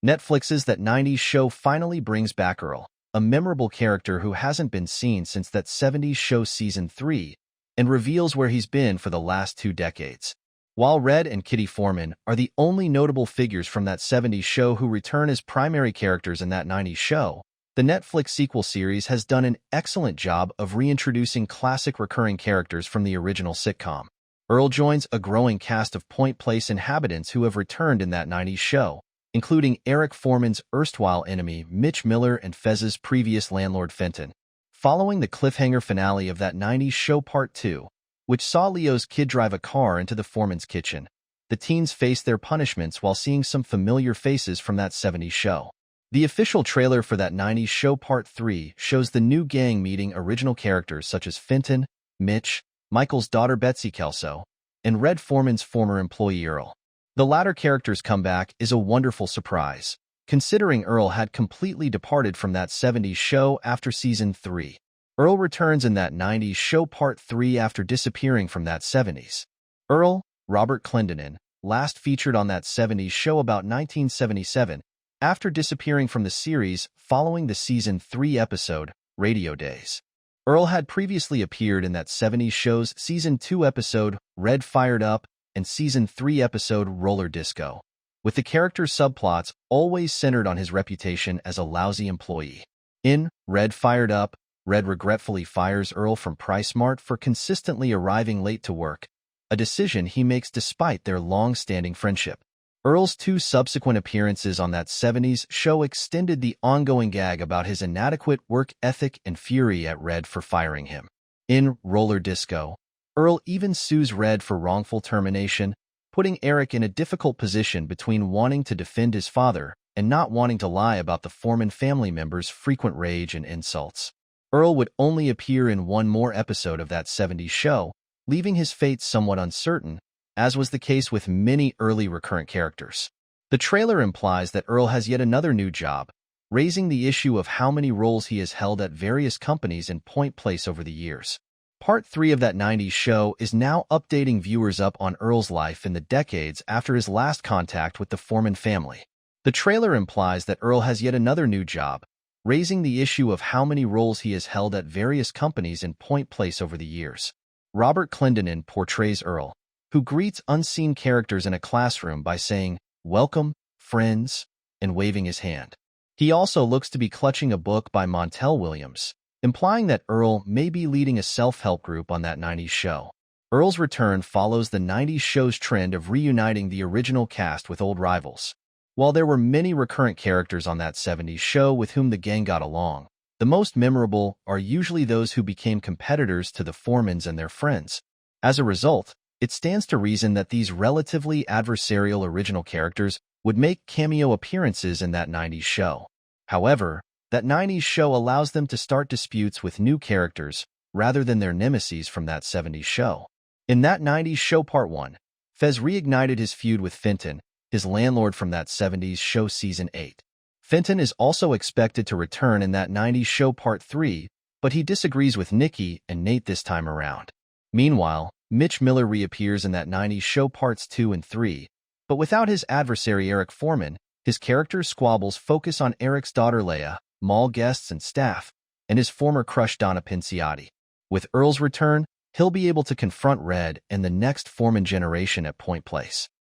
Netflix's That 90s Show finally brings back Earl, a memorable character who hasn't been seen since That 70s Show Season 3, and reveals where he's been for the last 2 decades. While Red and Kitty Foreman are the only notable figures from That 70s Show who return as primary characters in That 90s Show, the Netflix sequel series has done an excellent job of reintroducing classic recurring characters from the original sitcom. Earl joins a growing cast of Point Place inhabitants who have returned in That 90s Show, including Eric Foreman's erstwhile enemy Mitch Miller and Fez's previous landlord Fenton. Following the cliffhanger finale of That 90s Show Part 2, which saw Leo's kid drive a car into the Foreman's kitchen, the teens face their punishments while seeing some familiar faces from That 70s Show. The official trailer for That 90s Show Part 3 shows the new gang meeting original characters such as Fenton, Mitch, Michael's daughter Betsy Kelso, and Red Foreman's former employee Earl. The latter character's comeback is a wonderful surprise, considering Earl had completely departed from That 70s Show after Season 3. Earl returns in That 90s Show Part 3 after disappearing from That 70s. Earl, Robert Clendenin, last featured on That 70s Show about 1977, after disappearing from the series following the Season 3 episode, Radio Days. Earl had previously appeared in That 70s Show's Season 2 episode, Red Fired Up, and Season 3 episode, Roller Disco, with the character's subplots always centered on his reputation as a lousy employee. In Red Fired Up, Red regretfully fires Earl from PriceSmart for consistently arriving late to work, a decision he makes despite their long-standing friendship. Earl's 2 subsequent appearances on That 70s Show extended the ongoing gag about his inadequate work ethic and fury at Red for firing him. In Roller Disco, Earl even sues Red for wrongful termination, putting Eric in a difficult position between wanting to defend his father and not wanting to lie about the Foreman family members' frequent rage and insults. Earl would only appear in one more episode of That 70s Show, leaving his fate somewhat uncertain, as was the case with many early recurrent characters. The trailer implies that Earl has yet another new job, raising the issue of how many roles he has held at various companies in Point Place over the years. Part 3 of That 90s Show is now updating viewers up on Earl's life in the decades after his last contact with the Foreman family. The trailer implies that Earl has yet another new job, raising the issue of how many roles he has held at various companies in Point Place over the years. Robert Clendenin portrays Earl, who greets unseen characters in a classroom by saying, "Welcome, friends," and waving his hand. He also looks to be clutching a book by Montel Williams, implying that Earl may be leading a self-help group on That 90s Show. Earl's return follows the 90s Show's trend of reuniting the original cast with old rivals. While there were many recurrent characters on That 70s Show with whom the gang got along, the most memorable are usually those who became competitors to the Foremans and their friends. As a result, it stands to reason that these relatively adversarial original characters would make cameo appearances in That 90s Show. However, That 90s Show allows them to start disputes with new characters rather than their nemesis from That 70s Show. In That 90s Show Part 1, Fez reignited his feud with Fenton, his landlord from That 70s Show Season 8. Fenton is also expected to return in That 90s Show Part 3, but he disagrees with Nikki and Nate this time around. Meanwhile, Mitch Miller reappears in That 90s Show Parts 2 and 3, but without his adversary Eric Foreman, his character's squabbles focus on Eric's daughter Leia, mall guests and staff, and his former crush Donna Pinciotti. With Earl's return, he'll be able to confront Red and the next Foreman generation at Point Place.